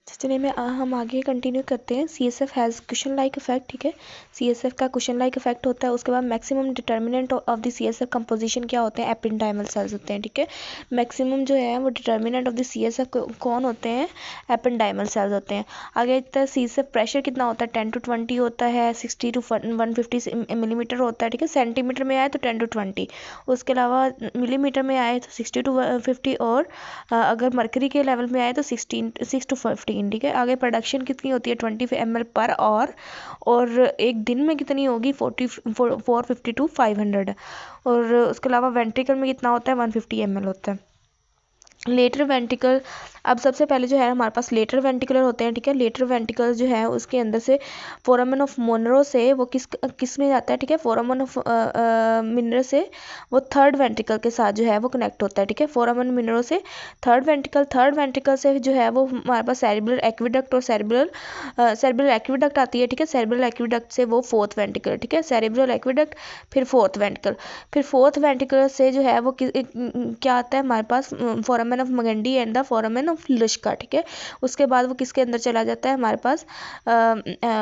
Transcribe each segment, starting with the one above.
चलिए हम आगे कंटिन्यू करते हैं। CSF has cushion like effect, ठीक है। CSF का कुशन लाइक इफेक्ट होता है। उसके बाद maximum determinant of the CSF composition क्या होते हैं? एपेंडाइमल सेल्स होते हैं, ठीक है। मैक्सिमम जो है वो डिटर्मिनेंट ऑफ द CSF कौन होते हैं? एपेंडाइमल सेल्स होते हैं। आगे CSF प्रेशर कितना होता है? 10 to 20 होता है। 60 to 150 मिलीमीटर होता है, ठीक है। सेंटीमीटर में आए तो 10 to 20, उसके अलावा मिलीमीटर में आए तो 60 to 50, और अगर मरकरी के लेवल में आए तो 6 to 15, ठीक है। आगे प्रोडक्शन कितनी होती है? 20 ml पर आवर, और एक दिन में कितनी होगी? 450 to 500, और उसके अलावा वेंट्रिकल में कितना होता है? 150 ml होता है। लेटर वेंट्रिकल, अब सबसे पहले जो है हमारे पास लेटर वेंट्रिकुलर होते हैं, ठीक है। लेटर वेंट्रिकल जो है उसके अंदर से फोरामेन ऑफ मोनरो से वो किस में जाता है, ठीक है। फोरामेन ऑफ मिनरो से वो थर्ड वेंट्रिकल के साथ जो है वो कनेक्ट होता है, ठीक है। फोरामेन मिनरो से थर्ड वेंट्रिकल से जो है वो हमारे पास सेरिब्रल एक्विडक्ट और सेरिब्रल एक्विडक्ट आती है, ठीक है। सेरिब्रल एक्विडक्ट से वो फोर्थ वेंट्रिकल, ठीक है। सेरिब्रल एक्विडक्ट, फिर फोर्थ वेंट्रिकल, फिर फोर्थ वेंट्रिकल से जो है वो क्या आता है हमारे पास? Foramen of Magendie and the foramen of Luschka, ठीक है। उसके बाद वो किसके अंदर चला जाता है हमारे पास?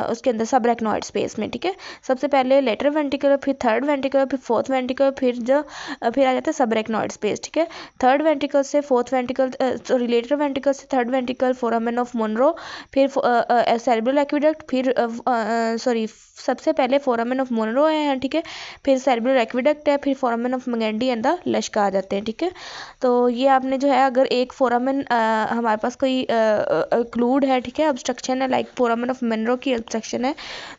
उसके अंदर सबरेक्नोइड स्पेस में, ठीक है। सबसे पहले लेटर वेंट्रिकुलर, फिर थर्ड वेंट्रिकुलर, फिर फोर्थ वेंट्रिकुलर, फिर आ जाता है सबरेक्नोइड स्पेस, ठीक है। थर्ड वेंट्रिकल से fourth ventricle, sorry lateral ventricle से third ventricle foramen of Monro, फिर सेरिब्रल एक्विडक्ट, फिर सॉरी सबसे पहले फोरामेन ऑफ मोनरो है, ठीक है। फिर सेरिब्रल एक्विडक्ट है, फिर foramen of Magendie and the लश्का आ जाते हैं, ठीक है। तो ये आपने जो है, अगर एक फोरामेन हमारे पास कोई क्लूड है, ठीक है, ऑब्स्ट्रक्शन है, लाइक फोरामेन ऑफ मिनरो की ऑब्स्ट्रक्शन है,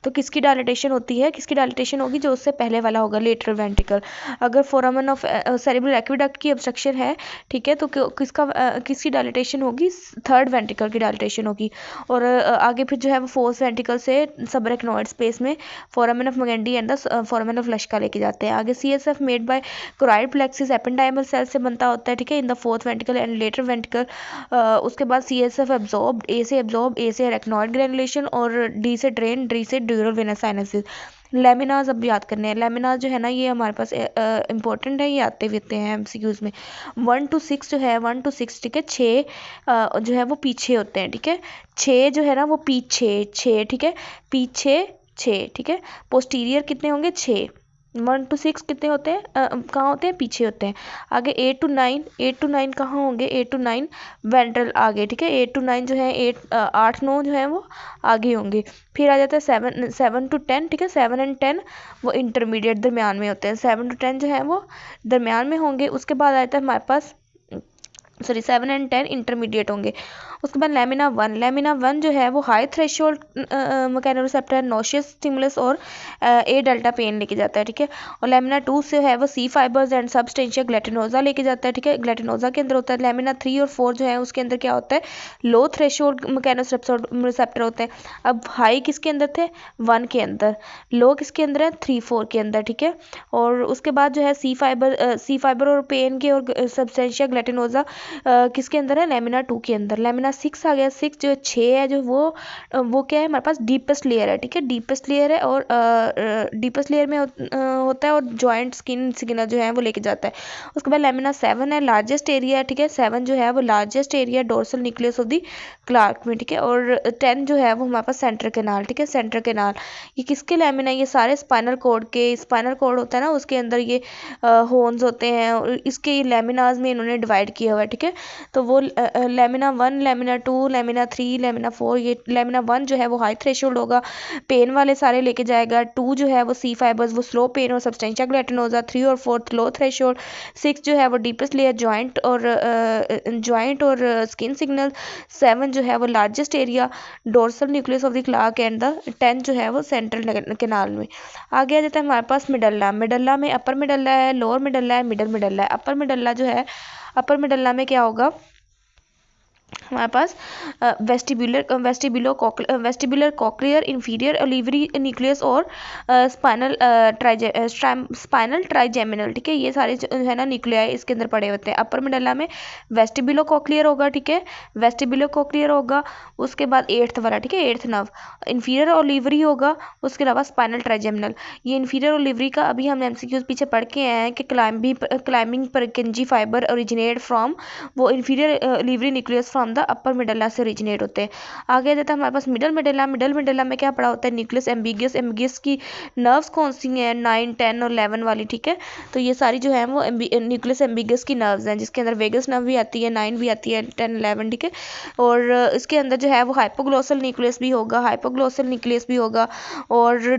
तो किसकी डायलेटेशन होती है? किसकी डायलेटेशन होगी? जो उससे पहले वाला होगा, लेटरल वेंट्रिकल। अगर फोरामेन ऑफ सेरिब्रल एक्विडक्ट की ऑब्स्ट्रक्शन है, ठीक है, तो किसकी डायलेटेशन होगी? थर्ड वेंट्रिकल की डायलेटेशन होगी। और आगे फिर जो है वो फोर्थ वेंट्रिकल से सबरेक्नोइड स्पेस में foramen of Magendie and the foramen of Luschka लेके जाते हैं। आगे CSF made by choroid plexus ependymal cell से बनता होता है, ठीक है, in the fourth ventricle and lateral ventricle. उसके बाद CSF एब्जॉर्ब, ए से अरेक्नॉइड ग्रेनुलेशन, और डी से ड्रेन, डी से ड्यूरल वेनस साइनसिस। लेमिनाज अब याद करने हैं। लेमिनाज जो है ना, ये हमारे पास इंपॉर्टेंट है, ये आते हुए हैं MCQs में। 1 to 6 जो है, 1 to 6, ठीक है, 6 जो है वो पीछे होते हैं, ठीक है। 6 जो है ना वो पीछे, 6, ठीक है, पीछे 6, ठीक है। पोस्टीरियर कितने होंगे? 6। 1 to 6 कितने होते हैं? कहाँ होते हैं? पीछे होते हैं। आगे 8 to 9, 8 to 9 कहाँ होंगे? 8 to 9 वेंट्रल आगे, ठीक है। 8 to 9 जो है 8 9 जो है वो आगे होंगे। फिर आ जाता है 7 to 10, ठीक है। 7 and 10 वो इंटरमीडिएट दरमियान में होते हैं। 7 to 10 जो है वो दरमियान में होंगे। उसके बाद आता है हमारे पास, सॉरी 7 and 10 इंटरमीडिएट होंगे। उसके बाद लेमिना वन जो है वो हाई थ्रेशोल्ड मैकेनोरेसेप्टर, नोशियस स्टिमुलस और ए डेल्टा पेन लेके जाता है, ठीक है। और लेमिना 2 से है वो सी फाइबर्स एंड सबस्टेंशिया ग्लैटिनोजा लेके जाता है, ठीक है। ग्लैटिनोजा के अंदर होता है। लेमिना 3 और 4 जो है उसके अंदर क्या होता है? लो थ्रेशोल्ड मैकेनोरेसेप्टर होते हैं। अब हाई किसके अंदर थे? 1 के अंदर। लो किसके अंदर है? 3 4 के अंदर, ठीक है। और उसके बाद जो है सी फाइबर और पेन के और सबस्टेंशिया ग्लैटिनोजा किसके अंदर है? लेमिना 2 के अंदर। लेमिना 6 आ गया। 6 जो 6 है जो वो क्या है हमारे पास? डीपेस्ट लेयर है, ठीक है। डीपेस्ट लेयर है, और डीपेस्ट लेयर में होता है, और जॉइंट स्किन सिग्नल जो है वो लेके जाता है। उसके बाद लेमिना 7 है, लार्जेस्ट एरिया, ठीक है। 7 जो है वो largest area dorsal nucleus of the Clarke में, ठीक है। और 10 जो है वो हमारे पास सेंटर कैनाल, ठीक है, सेंटर कैनाल। ये किसके लेमिना? ये सारे स्पाइनल कॉर्ड के, स्पाइनल कॉर्ड होता है ना, उसके अंदर ये होन्स होते हैं, और इसके लेमिनाज में इन्होंने डिवाइड किया हुआ है, ठीक है। तो वो लेमिना 1, लेमिना 2, लेमिना 3, लेमिना 4, ये लेमिना 1 जो है वो हाई थ्रेशोल्ड होगा, पेन वाले सारे लेके जाएगा। 2 जो है वो सी फाइबर्स, वो स्लो पेन और सबस्टेंशिया ग्लैटिनोजा। 3 और 4 लो थ्रेशोल्ड। 6 जो है वो डीपेस्ट लेयर जॉइंट और स्किन सिग्नल। 7 जो है वो largest area dorsal nucleus of the Clarke and the 10 जो है वो सेंट्रल कैनाल में। आगे आ जाता है हमारे पास मिडल्ला। मिडल्ला में अपर मिडल्ला है, लोअर मिडल्ला है, मिडल मिडल्ला है। अपर मिडल्ला जो है, अपर मिडल्ला में क्या होगा हमारे पास? Vestibular cochlear, inferior olivary nucleus और स्पाइनल ट्राइजेमिनल, ठीक है। ये सारे जो है ना न्यूक्लियाई इसके अंदर पड़े होते हैं। अपर मिडल्ला में वेस्टिबुलो कॉक्लियर होगा, ठीक है, वेस्टिबुलो कॉक्लियर होगा। उसके बाद 8th वाला, ठीक है, 8th नर्व। इंफीरियर ओलिवरी होगा। उसके अलावा स्पाइनल ट्राइजेमिनल। ये इंफीरियर ओलिवरी का अभी हम MCQs पीछे पढ़ के आए हैं कि climbing Purkinje fibre originate from वो inferior olivary nucleus from the upper medulla से ओरिजिनेट होते हैं। आगे देता है हमारे पास मिडल मिडल्ला। मिडल मिडल्ला में क्या पड़ा होता है, न्यूक्लियस एम्बिगस। एम्बिगस की नर्व्स कौन सी हैं, 9, 10 और 11 वाली, ठीक है। तो ये सारी जो है वो न्यूक्लियस एम्बिगस की नर्व्स हैं, जिसके अंदर वेगस नर्व भी आती है, 9 भी आती है, 10, 11, ठीक है। और इसके अंदर जो है वो हाइपोग्लोसल न्यूक्लियस भी होगा, हाइपोग्लोसल न्यूक्लियस भी होगा, और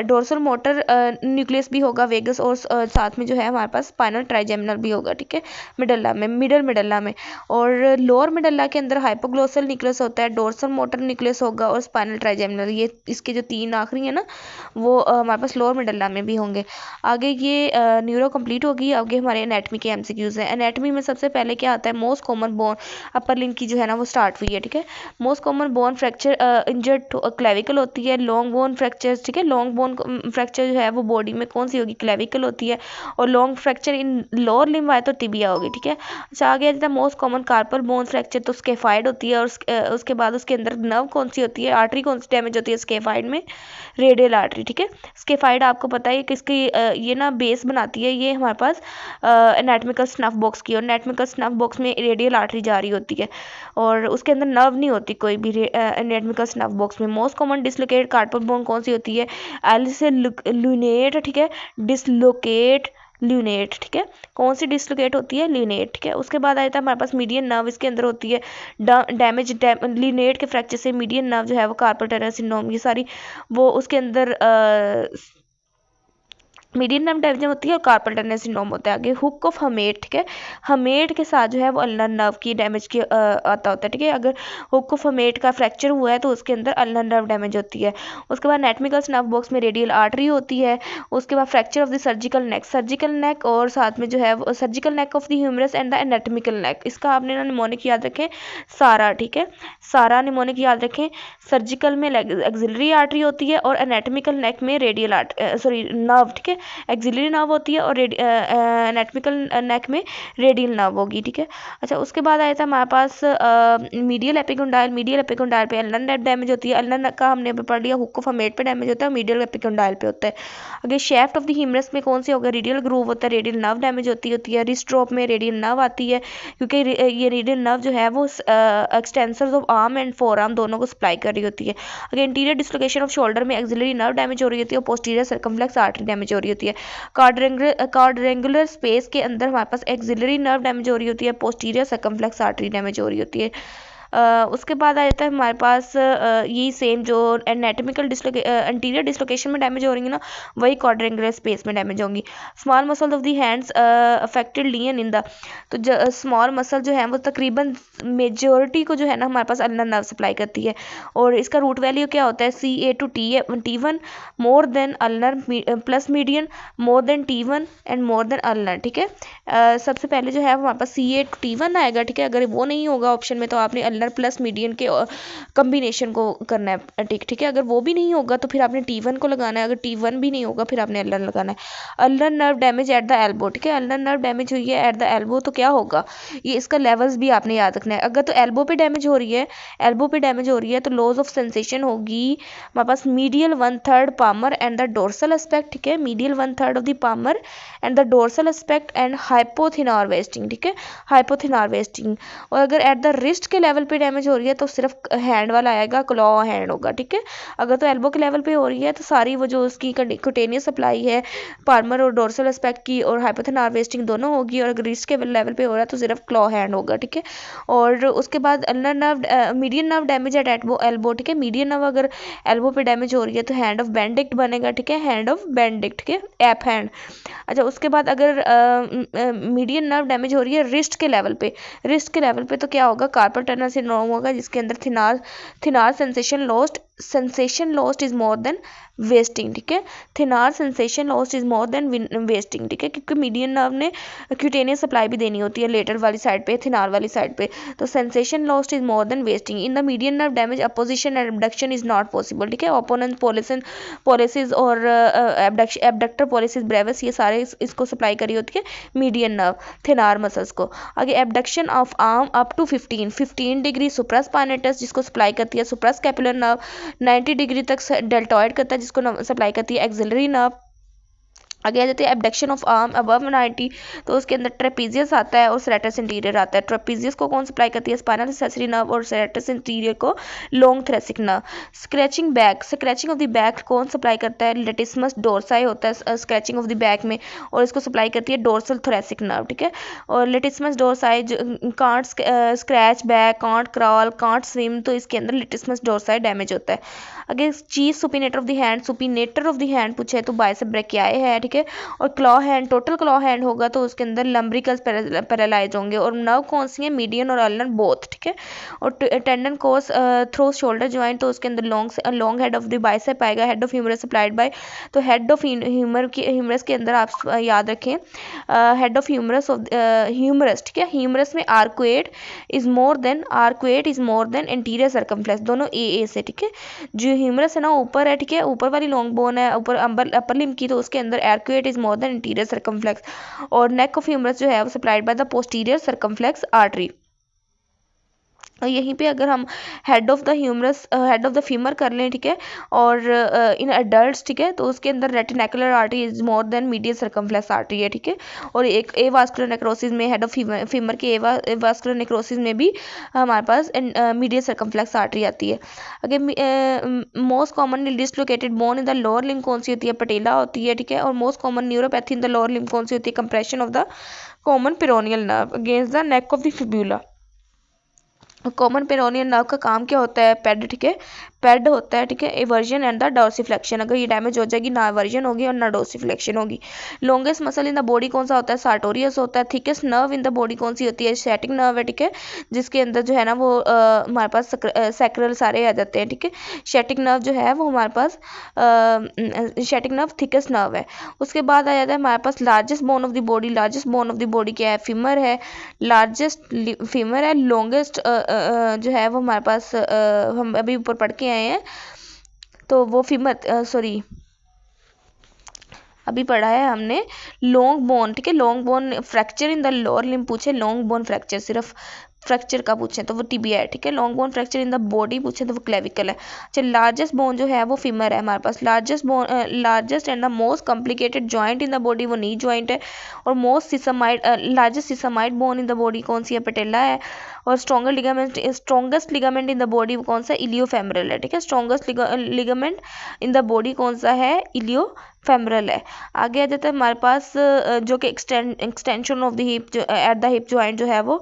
डोर्सल मोटर न्यूक्लियस भी होगा, वेगस, और साथ में जो है हमारे पास स्पाइनल ट्राइजेमिनल भी होगा, ठीक है, मिडल्ला में, मिडल मिडल्ला में। और लोअर मिडल्ला के अंदर हाइपोग्लोसल न्यूक्लियस होता है, डोर्सल मोटर न्यूक्लियस होगा, और स्पाइनल ट्राइजेमिनल। ये इसके जो 3 आखिरी है ना, वो हमारे पास लोअर मिडल्ला में भी होंगे। आगे ये न्यूरो कंप्लीट होगी। आगे हमारे एनाटमी के एमसीक्यूज हैं। एनाटमी में सबसे पहले क्या आता है, most common bone upper limb की जो है ना वो स्टार्ट हुई है, ठीक है। Most common bone fracture injured clavicle होती है। लॉन्ग बोन फ्रैक्चर, ठीक है, लॉन्ग बोन फ्रैक्चर जो है वो बॉडी में कौन सी होगी, क्लेविकल होती है। और लॉन्ग फ्रैक्चर इन लोअर लिम्ब आए तो टिबिया होगी, ठीक है। अच्छा, आगे आता है most common carpal bone fracture, तो स्केफाइड होती है। और उसके बाद उसके अंदर नर्व कौन सी होती है, आर्टरी कौन सी डैमेज होती है स्केफाइड में, रेडियल आर्टरी, ठीक है। स्केफाइड आपको पता है किसकी ये ना बेस बनाती है, ये हमारे पास एनाटॉमिकल स्नफ बॉक्स की। और एनाटॉमिकल स्नफ बॉक्स में रेडियल आर्टरी जा रही होती है, और उसके अंदर नर्व नहीं होती कोई भी एनाटॉमिकल स्नफ बॉक्स में। Most common dislocate carpal bone कौन सी होती है, एल से ल्यूनेट, ठीक है, डिसलोकेट ल्यूनेट, ठीक है। कौन सी डिसलोकेट होती है, ल्यूनेट, ठीक है। उसके बाद आया था हमारे पास मीडियन नर्व, इसके अंदर होती है डैमेज ल्यूनेट के फ्रैक्चर से मीडियन नर्व जो है वो कार्पल टनल सिंड्रोम, ये सारी वो उसके अंदर मीडियन नर्व डैमेज होती है और कार्पल टनल सिंड्रोम होता है। आगे हुक ऑफ हमेट, ठीक है, हमेट के साथ जो है वो अल्नर नर्व की डैमेज की आता होता है, ठीक है। अगर हुक ऑफ हमेट का फ्रैक्चर हुआ है तो उसके अंदर अल्नर नर्व डैमेज होती है। उसके बाद एनाटॉमिकल स्नफ बॉक्स में रेडियल आर्टरी होती है। उसके बाद fracture of the surgical neck, और साथ में जो है वो surgical neck of the humerus and the anatomical neck. इसका आपने ना निमोनिक याद रखें, सारा, ठीक है, सारा निमोनिक याद रखें। सर्जिकल में एक्सिलरी आर्टरी होती है, और एनाटॉमिकल नेक में रेडियल नर्व, ठीक है, एक्सिलरी नर्व होती है, और एनाटॉमिकल नेक में रेडियल नर्व होगी, ठीक है। अच्छा, उसके बाद आया था हमारे पास मीडियल एपिकोंडाइल। मीडियल एपिकोंडाइल पे अल्नर नेक डैमेज होती है। अल्नर का हमने अभी पढ़ लिया, हुक ऑफ हमेट पे डैमेज होता है, मीडियल एपिकोंडाइल पे होता है। अगर शेफ्ट ऑफ द ह्यूमरस में कौन से होगा, रेडियल ग्रूव होता है, रेडियल नर्व डैमेज होती है। रिस्ट्रोप में रेडियल नर्व आती है, क्योंकि ये रेडियल नर्व जो है वो extensors of arm and four arm दोनों को सप्लाई कर रही होती है। अगर इंटीरियर डिसलोकेशन ऑफ शोल्डर में एक्सिलरी नर्व डैमेज हो रही होती है, और पोस्टीरियर सर्कमफ्लेक्स आर्टरी डैमेज हो रही होती है। कार्डियंगुलर स्पेस के अंदर हमारे पास एक्सिलरी नर्व डैमेज हो रही होती है, पोस्टीरियर सर्कमफ्लेक्स आर्टरी डैमेज हो रही होती है। उसके बाद आ जाता है हमारे पास यही सेम जो एनाटॉमिकल एंटीरियर डिसलोकेशन में डैमेज हो रही है ना, वही क्वाड्रेंगुलर स्पेस में डैमेज होंगी। Small muscle of the hands affected lesion in the, तो स्मॉल मसल जो है वो तकरीबन मेजोरिटी को जो है ना हमारे पास अल्नर नर्व सप्लाई करती है। और इसका रूट वैल्यू क्या होता है, CA to T1 more than ulnar plus median more than T1 and more than ulnar, ठीक है। सबसे पहले जो है हमारे पास CA to T1 आएगा, ठीक है। अगर वो नहीं होगा ऑप्शन में तो आपने अल्नर प्लस मीडियन के कम्बिनेशन को करना है, ठीक है। अगर वो भी नहीं होगा तो फिर आपने T1 को लगाना है, अगर T1 भी नहीं होगा फिर आपने अल्नर लगाना है। Ulnar nerve damage at the elbow, ठीक है, अल्नर नर्व डैमेज हुई है एट द एल्बो, तो क्या होगा, ये इसका लेवल्स भी आपने याद रखना है। अगर तो एल्बो पे डैमेज हो रही है, तो लॉस ऑफ सेंसेशन होगी हमारे पास medial 1/3 palmar and the dorsal aspect, ठीक है, medial 1/3 of the palmar and the dorsal aspect and hypothenar wasting, ठीक है, हाइपोथिनार वेस्टिंग। और अगर एट द रिस्ट के लेवल पे डैमेज हो रही है तो सिर्फ हैंड वाला आएगा, क्लॉ हैंड होगा, ठीक है। अगर तो एल्बो के लेवल पे हो रही है तो सारी वो जो उसकी कुटेनियस सप्लाई है पार्मर और डोर्सल एस्पेक्ट की और हाइपोथिनार वेस्टिंग दोनों होगी। और अगर रिस्ट के लेवल पे हो रहा है तो सिर्फ क्लॉ हैंड होगा, ठीक है। और उसके बाद ulnar nerve median nerve damage at elbow, ठीक है, मीडियन नर्व अगर एल्बो पे डैमेज हो रही है तो हैंड ऑफ बेंडिक्ट बनेगा, ठीक है, हैंड ऑफ बेंडिक्ट, ठीक है, एप हैंड। अच्छा, उसके बाद अगर मीडियन नर्व डैमेज हो रही है रिस्ट के लेवल पे तो क्या होगा, कार्पल टनल सिंड्रोम होगा, जिसके अंदर thenar sensation lost is more than wasting, ठीक है, thenar sensation lost is more than wasting, ठीक है, क्योंकि मीडियन नर्व ने क्यूटेनियस सप्लाई भी देनी होती है लेटर वाली साइड पे, थिनार वाली साइड पे, तो sensation lost is more than wasting. In the median nerve damage opposition and abduction is not possible, ठीक है, ओपोनेंट पॉलिसिस और एब्डक्टर पॉलिसिस ब्रेविस, ये सारे इसको सप्लाई करी होती है मीडियन नर्व थिनार मसल्स को। आगे abduction of arm up to 15 degree supraspinatus, जिसको सप्लाई करती है सुप्रास्कैपुलर नर्व, 90 डिग्री तक डेल्टॉइड करता है, जिसको सप्लाई करती है एक्सिलरी नर्व। आगे आ जाते हैं एबडक्शन ऑफ आर्म अबव 90, तो उसके अंदर ट्रेपीजियस आता है और सेरेटस इंटीरियर आता है। ट्रेपीजियस को कौन सप्लाई करती है? स्पाइनल एक्सेसरी नर्व, और सेरेटस इंटीरियर को long thoracic nerve. Scratching back, scratching of the back कौन सप्लाई करता है? लेटिसमस डोर्साई होता है स्क्रैचिंग ऑफ द बैक में, और इसको सप्लाई करती है डोर्सल थोरेसिक नर्व, ठीक है। और latissimus डोर्साई can't scratch back, can't crawl, can't swim, तो इसके अंदर लेटिसमस डोर्साई डैमेज होता है। अगर चीज supinator of the hand, supinator of the hand पूछे तो बाइसेप ब्रेकियाई है, ठीक है। और claw hand, total claw hand होगा तो उसके अंदर लंब्रिकल्स पैरालाइज होंगे। और नर्व कौन सी है? मीडियन और अल्नर बोथ, ठीक है। और tendon course through shoulder joint, तो उसके अंदर long head of the bicep आएगा। Head of humerus supplied by, तो हेड ऑफ ह्यूमरस के अंदर आप याद रखें head of humerus of humerus, ठीक है। ह्यूमरस में arcuate is more than anterior circumflex, दोनों ए से, ठीक है। जो ह्यूमरस है ना ऊपर है, ठीक है, ऊपर वाली लॉन्ग बोन है ऊपर अपर लिम्ब की, तो उसके अंदर arcuate is more than interior circumflex. और नेक ऑफ ह्यूमरस जो है वो supplied by the posterior circumflex artery. और यहीं पे अगर हम head of the humerus head of the femur कर लें, ठीक है, और इन अडल्ट्स, ठीक है, तो उसके अंदर retinacular artery is more than medial circumflex artery है, ठीक है। और एक ए वास्कुलर नेक्रोसिस में हेड ऑफ फीमर के ए वास्कुलर नेक्रोसिस में भी हमारे पास मीडियल सर्कमफ्लेक्स आर्टरी आती है। अगर most commonly dislocated bone in the lower limb कौन सी होती है? पटेला होती है, ठीक है। और most common neuropathy in the lower limb कौन सी होती है? Compression of the common peroneal nerve against the neck of the fibula. Common peroneal nerve का काम क्या होता है? पैड, ठीक है, पैड होता है, ठीक है। एवर्जन एंड द डोर्सिफ्लेक्शन, अगर ये डैमेज हो जाएगी ना एवर्जन होगी और ना डोर्सिफ्लेक्शन होगी। Longest muscle in the body कौन सा होता है? सार्टोरियस होता है। Thickest nerve in the body कौन सी होती है? सैटिक नर्व है, ठीक है, जिसके अंदर जो है ना वो हमारे पास सैक्रल सारे आ जाते हैं, ठीक है। सैटिक नर्व जो है वो हमारे पास सैटिक नर्व थिकेस्ट नर्व है। उसके बाद आ जाता है हमारे पास largest bone of the body. Largest bone of the body क्या है? फीमर है, लार्जेस्ट फीमर है। लॉन्गेस्ट जो है वो हमारे पास हम अभी ऊपर पढ़ के आए हैं, तो वो फीमर सॉरी अभी पढ़ा है हमने लॉन्ग बोन, ठीक है। Long bone fracture in the lower limb पूछे, लॉन्ग बोन फ्रैक्चर सिर्फ फ्रैक्चर का पूछे तो वो टिबिया है, ठीक है। Long bone fracture in the body पूछे तो वो क्लेविकल है। अच्छा, लार्जेस्ट बोन जो है वो फीमर है हमारे पास। Largest and the most complicated joint in the body वो नी जॉइंट है। और largest sesamoid bone in the body कौन सी है? पटेला है। और strongest ligament in the body कौन सा? इलियोफेमरल है, ठीक है। Strongest ligament in the body कौन सा है? इलियोफेमरल है। आगे आ जाता है हमारे पास जो कि extension of the hip at the hip joint जो है वो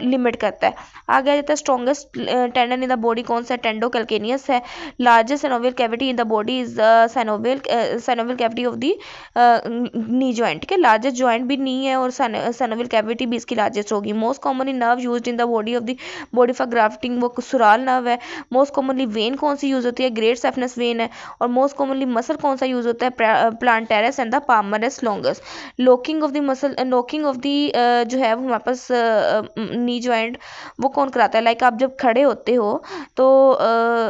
लिमिट करता है। आगे आ जाता है strongest tendon in the body कौन सा? टेंडो कैल्केनियस है। Largest synovial cavity in the body is synovial cavity of the knee joint, ठीक है। लार्जेस्ट जॉइंट भी नी है और सेनोवियल कैविटी भी इसकी लार्जेस्ट होगी। Most commonly nerve used in the body of the body for grafting वो सुराल नर्व है। मोस्ट कॉमनली वेन कौन सी यूज होती है? ग्रेट सेफनस वेन है। और मोस्ट कॉमनली मसल कौन सा यूज होता है? Plantaris and the palmaris longus. Locking of the muscle, locking of the जो है वो हमारे पास नी जॉइंट वो कौन कराता है? लाइक आप जब खड़े होते हो तो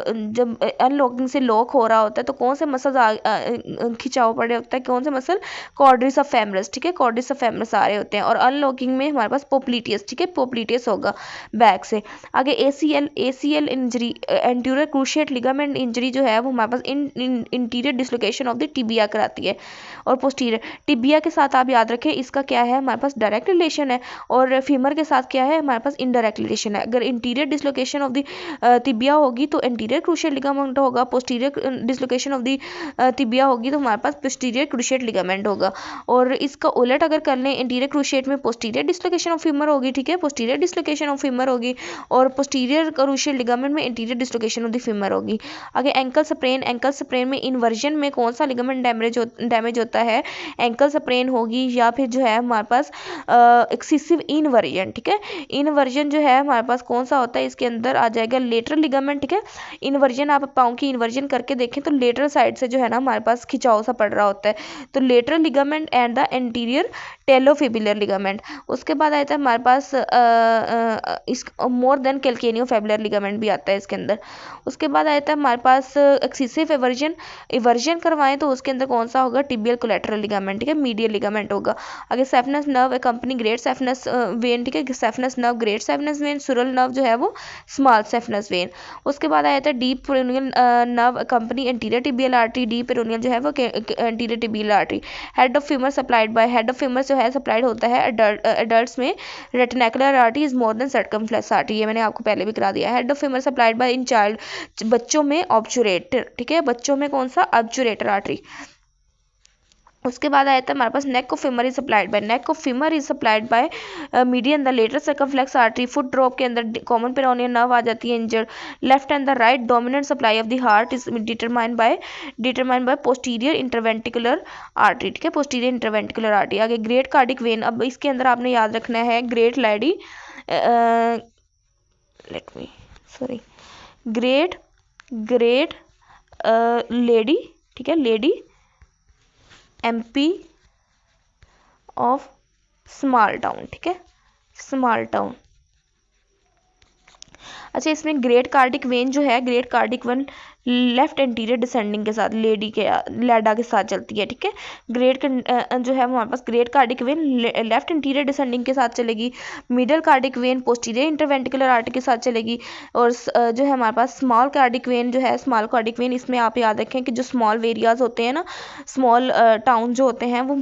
जब अनलॉकिंग से लॉक हो रहा होता है तो कौन से मसल खिंचाव पड़े होता है? कौन से मसल? कॉर्डिस ऑफ फेमरस, ठीक है, कॉर्डिस ऑफ फेमरस आ रहे होते हैं। और अनलॉकिंग में हमारे पास पोप्लिटियस, ठीक है, पोप्लिटियस होगा बैक से। आगे ACL injury, anterior cruciate ligament injury जो है वो हमारे पास anterior dislocation of the tibia कराती है। और पोस्टीरियर टिबिया के साथ आप याद रखें इसका क्या है? हमारे पास डायरेक्ट रिलेशन है। और फीमर के साथ क्या है? हमारे पास इनडायरेक्ट रिलेशन है। अगर interior dislocation of the tibia होगी तो इंटीरियर क्रूशिएट लिगामेंट होगा। Posterior dislocation of the tibia होगी तो हमारे पास पोस्टीरियर क्रूशिएट लिगामेंट होगा। और इसका उलट अगर कर लें, इंटीरियर क्रूशिएट में पोस्टीरियर डिसलोकेशन ऑफ फीमर होगी, ठीक है, पोस्टीरियर डिसलोकेशन ऑफ फीमर होगी। और पोस्टीरियर क्रूशिएट लिगामेंट में interior dislocation of the femur होगी। आगे एंकल स्प्रेन में इन्वर्जन में कौन सा लिगामेंट डैमेज होता है? एंकल स्प्रेन होगी या फिर जो है हमारे पास एक्सेसिव इनवर्जन, ठीक है। इनवर्जन जो है हमारे पास कौन सा होता है? इसके अंदर आ जाएगा लेटरल लिगामेंट, ठीक है। इनवर्जन आप पाँव की इन्वर्जन करके देखें तो लेटरल साइड से जो है ना हमारे पास खिंचाव सा पड़ रहा होता है, तो lateral ligament and the anterior talofibular ligament. उसके बाद आता है हमारे पास इस मोर देन कैल्केनियोफेबुलर लिगामेंट भी आता है इसके अंदर। उसके बाद आता है हमारे पास एक्सेसिव एवर्जन करवाएं तो उसके अंदर कौन सा होगा, टिबियल कोलेटरल लिगामेंट, ठीक है, मीडियल लिगामेंट होगा। आगे सेफनस नर्व कंपनी ग्रेट सेफनस वेन, ठीक है, सेफनस नर्व ग्रेट सेफनस वेन, सुरल नर्व जो है वो स्मॉल सेफनस वेन। उसके बाद आया था deep peroneal nerve company anterior tibial artery, deep peroneal जो है वो anterior tibial artery. Head of femur supplied by, head of femur जो है सप्लाइड होता है एडल्ट्स में, retinacular artery is more than circumflex artery, ये मैंने आपको पहले भी करा दिया। Head of femur supplied by in child, बच्चों में ऑब्चुरेटर, ठीक है, बच्चों में कौन सा, ऑब्चुरेटर आर्टरी। उसके बाद आया था हमारे पास neck of femur is supplied by, neck of femur is supplied by median the lateral circumflex artery. Foot drop के अंदर कॉमन पेरोनियल नर्व आ जाती है injured. Left and the right dominant supply of the heart is determined by posterior interventricular artery, ठीक है, posterior interventricular artery. आगे great cardiac vein, अब इसके अंदर आपने याद रखना है ग्रेट लेडी ग्रेट लेडी, ठीक है, lady MP of small town, ठीक है, स्मॉल टाउन। अच्छा, इसमें ग्रेट कार्डिक वेन जो है, great cardiac vein left anterior descending के साथ लैडा के साथ चलती है, ठीक है। ग्रेट जो है हमारे पास great cardiac vein left anterior descending के साथ चलेगी। Middle cardiac vein posterior interventricular artery के साथ चलेगी। और जो है हमारे पास स्मॉल कार्डिक वेन जो है, स्मॉल कार्डिक वेन, इसमें आप याद रखें कि जो स्मॉल एरियाज होते हैं ना, स्मॉल टाउन जो होते हैं वो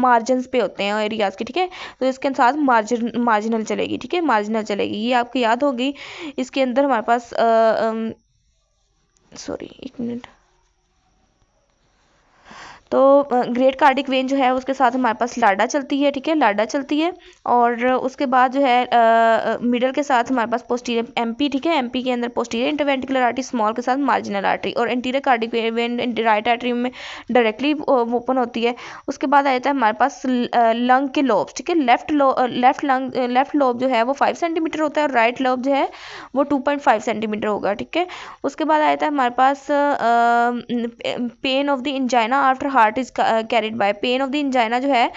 मार्जिन पे होते हैं एरियाज के, ठीक है, तो इसके साथ मार्जिनल चलेगी, ठीक है, मार्जिनल चलेगी, ये आपको याद होगी। इसके अंदर हमारे पास एक मिनट, तो ग्रेट कार्डिक वेन जो है उसके साथ हमारे पास लाडा चलती है, ठीक है, लाडा चलती है। और उसके बाद जो है मिडल के साथ हमारे पास पोस्टीरियर एमपी, ठीक है, एमपी के अंदर पोस्टीरियर इंटरवेंट्रिकुलर आर्टरी, स्मॉल के साथ मार्जिनल आर्टरी। और interior cardiac when right artery में डायरेक्टली ओपन होती है। उसके बाद आ जाता है हमारे पास लंग के लोब्स, ठीक है, लेफ्ट लोब जो है वो 5 सेंटीमीटर होता है और राइट लोब जो है वो 2.5 सेंटीमीटर होगा, ठीक है। उसके बाद आ जाता है हमारे पास pain of the angina after heart is carried by, pain of the angina जो है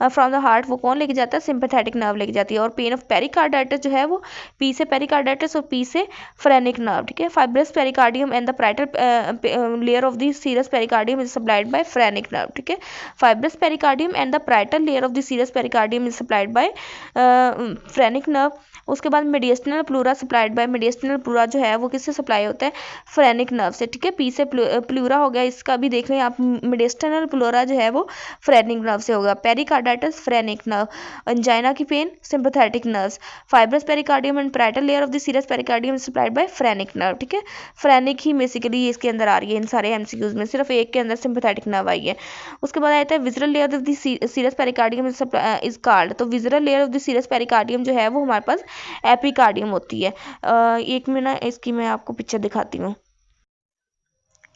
फ्रॉम द हार्ट वो कौन लेके जाता है, सिंपैथेटिक नर्व लेके जाती है। और पेन ऑफ पेरिकार्डाइटिस जो है वो पी से पेरिकार्डाइटिस और पी से फ्रेनिक नर्व, ठीक है। Fibrous pericardium and the parietal layer of the serous pericardium is supplied by phrenic nerve, ठीक है। Fibrous pericardium and the parietal layer of the serous pericardium is supplied by phrenic nerve. उसके बाद mediastinal pleura supplied by, mediastinal pleura जो है वो किससे supply होता है, फ्रेनिक नर्व से, ठीक है। पी से प्लूरा हो गया, इसका भी देख लें आप, मेडिस्टनल प्लूरा जो है वो फ्रेनिक नर्व से होगा। पेरिकार्डाइटिस फ्रेनिक नर्व, अंजाइना की pain sympathetic nerves. Fibrous pericardium and parietal layer of the serous pericardium supplied by phrenic nerve, ठीक है। फ्रेनिक ही बेसिकली इसके अंदर आ रही है इन सारे एमसीक्यूज में, सिर्फ एक के अंदर सिंपैथेटिक नर्व आई है। उसके बाद आता है visceral layer of the serous pericardium is called, तो visceral layer of the serous pericardium जो है वो हमारे पास एपिकार्डियम होती है। एक मिनट, इसकी मैं आपको पिक्चर दिखाती हूँ।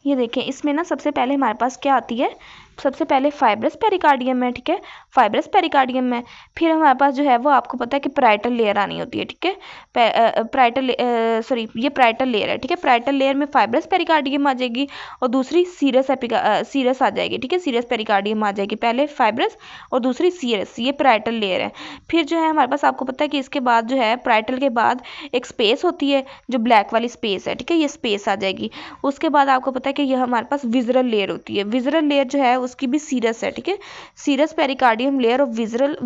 ये देखें, इसमें ना सबसे पहले हमारे पास क्या आती है, सबसे पहले फाइब्रस पेरिकार्डियम है, ठीक है, फाइब्रस पेरिकार्डियम है। फिर हमारे पास जो है वो आपको पता है कि प्राइटल लेयर आनी होती है, ठीक है, ये प्राइटल लेयर है, ठीक है। प्राइटल लेयर में फाइब्रस पेरिकार्डियम आ जाएगी और दूसरी सीरस आ जाएगी, ठीक है, सीरस पेरिकार्डियम आ जाएगी, पहले फाइब्रस और दूसरी सीरस, ये प्राइटल लेयर है। फिर जो है हमारे पास आपको पता है कि इसके बाद जो है प्राइटल के बाद एक स्पेस होती है जो ब्लैक वाली स्पेस है, ठीक है, ये स्पेस आ जाएगी। उसके बाद आपको पता है कि यह हमारे पास विजरल लेयर होती है, विजरल लेयर जो है उसकी भी सीरस है, ठीक है, serous pericardium layer of visceral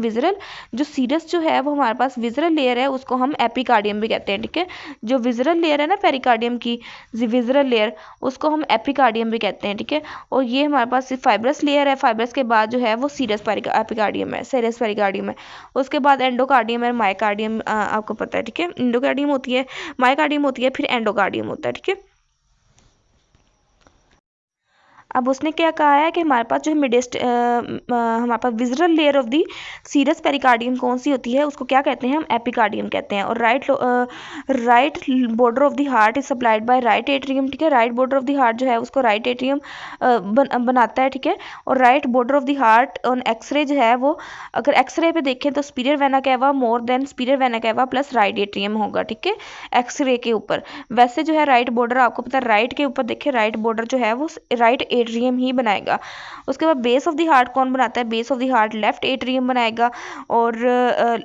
जो सीरस जो है वो हमारे पास विजरल लेयर है, उसको हम एपिकार्डियम भी कहते हैं, ठीक है। जो विजरल लेयर है ना पेरिकार्डियम की, विजरल लेयर, उसको हम एपिकार्डियम भी कहते हैं, ठीक है। और ये हमारे पास फाइब्रस लेयर है, फाइब्रस के बाद जो है वो सीरस एपिकार्डियम है, सीरस पेरिकार्डियम है। उसके बाद एंडोकार्डियम है, मायोकार्डियम आपको पता है, ठीक है, एंडोकार्डियम होती है, मायोकार्डियम होती है, फिर एंडोकार्डियम होता है, ठीक है। अब उसने क्या कहा है कि हमारे पास जो हमारे पास visceral layer of the serous pericardium कौन सी होती है, उसको क्या कहते हैं, हम एपिकार्डियम कहते हैं। और right border of the heart is supplied bye right atrium, ठीक है, right border of the heart जो है उसको राइट एट्रियम बनाता है, ठीक है। और right border of the heart on xray जो है वो, अगर एक्सरे पे देखें तो superior vena cava more than superior vena cava plus right atrium होगा, ठीक है, एक्सरे के ऊपर। वैसे जो है राइट बॉर्डर आपको पता है, राइट के ऊपर देखें, राइट बॉर्डर जो है वो राइट एट्रियम ही बनाएगा। उसके बाद बेस ऑफ द हार्ट कौन बनाता है, base of the heart left atrium बनाएगा, और